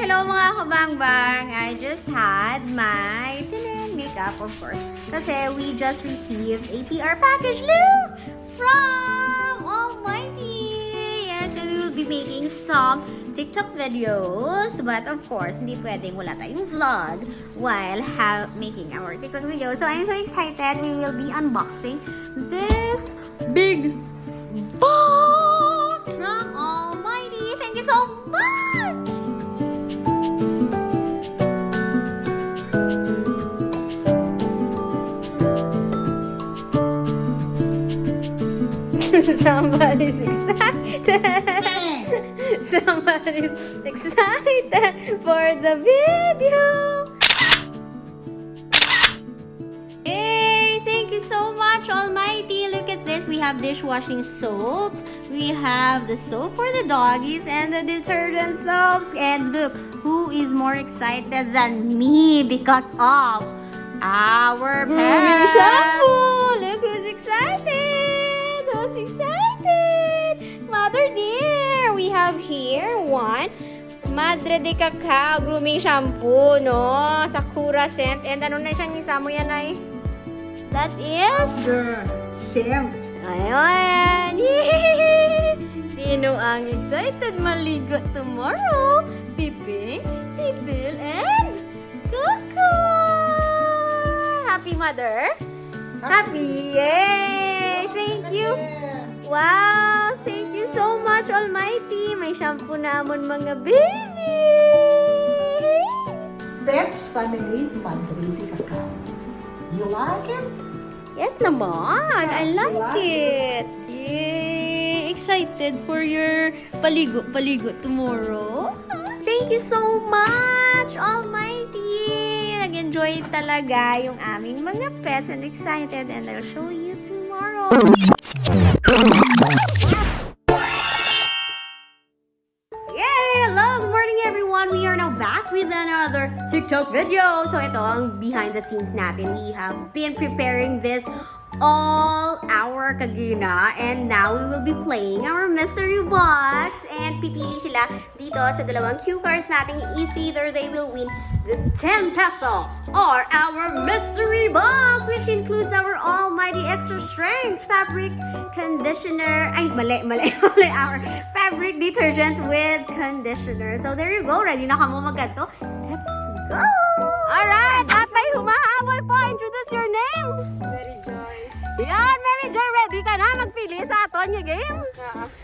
Hello mga kabangbang! I just had my makeup, of course. Kasi we just received a PR package, look! From Almighty! Yes, and we will be making some TikTok videos. But of course, hindi pwedeng wala tayong vlog while making our TikTok video. So I'm so excited. We will be unboxing this big box from Almighty. Thank you so much! Somebody's excited. Somebody's excited for the video. Hey, thank you so much, Almighty. Look at this. We have dishwashing soaps. We have the soap for the doggies and the detergent soaps. And look, who is more excited than me because of our pet shampoo? Look who's excited. Who's excited? Mother dear, we have here one Madre de Cacao grooming shampoo, no? Sakura scent. And ano na siyang isa mo yan ay? That is? The scent. Ayan! Yay! Sino ang excited maligo tomorrow? Piping, Titil, and Coco! Happy mother? Happy! Yay! Thank you! Wow! Thank you so much, Almighty! May shampoo na amon mga baby! Pets Family Madre de Cacao. You like it? Yes naman! I like like it! Yay! Excited for your paligo tomorrow? Thank you so much, Almighty! Nag-enjoy talaga yung aming mga pets and excited, and I'll show you tomorrow. Yay! Hello! Good morning everyone! We are now back with another TikTok video. So ito ang behind the scenes natin. We have been preparing this all hour kagina, and now we will be playing our mystery box, and pipili sila dito sa dalawang cue cards natin. It's either they will win the 10 peso or our mystery box, which includes our Almighty Extra Strength fabric conditioner. Ay, mali, our fabric detergent with conditioner. So there you go, ready na ka mo magkanto? Let's go! Alright, at may humahabol po. Introduce your name. Mary Joy. Yan, Mary Joy, ready ka na magpili sa aton yung game?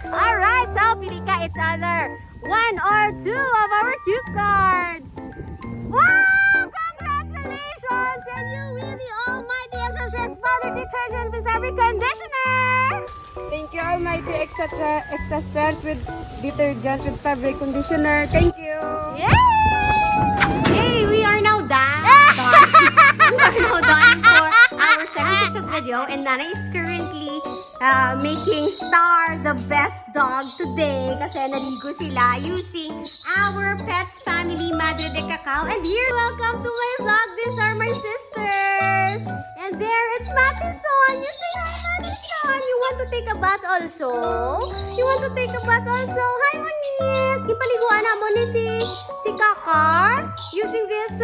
Alright, so pili ka. It's either 1 or 2 of our cue cards. Wow! Congratulations! And you win the Almighty Extra Strength Fabric Detergent with Fabric Conditioner! Thank you, Almighty Extra Strength with detergent with fabric conditioner. Thank you. Yay! Hey, we are now done. We are now done for our second TikTok video, and Nana is currently making Star the best dog today kasi naligo sila using our Pets Family Madre de Cacao. And here, welcome to my vlog. These are my sisters. And there, it's Matison. You say hi, Matison. You want to take a bath also? You want to take a bath also? Hi, Moniz. Gipaliguan na mo ni si Kakar using this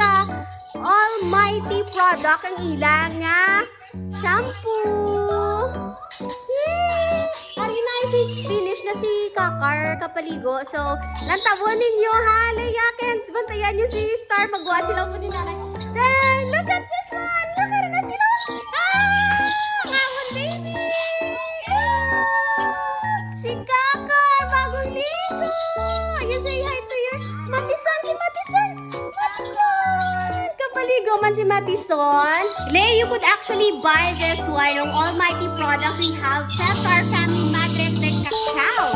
Almighty product, ang ilang nga shampoo. Yay! Ari na, finish na si Kakar kapaligo. So, lantabon ninyo ha, layakens. Bantayan nyo si Star. Magawa sila po ni nanay. Then, look at this one. Look at na sila. Amon baby. Si Kakar, bagong ligo. You say hi to your Matison. Si Matison. Matison. Kapaligo man si Matison. Lay, you could actually buy this one ng Almighty products. We have Pets Our Family Madre de Cacao.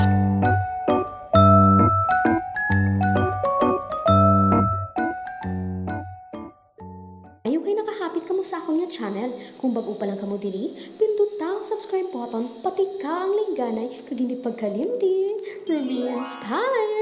Ayaw kayo nakahapit ka mo sa akong yung channel. Kung bago pa lang ka mo diri, pindot ang subscribe button, pati ka ang lingganay, kag hindi pagkalimdin. Ruby Inspired!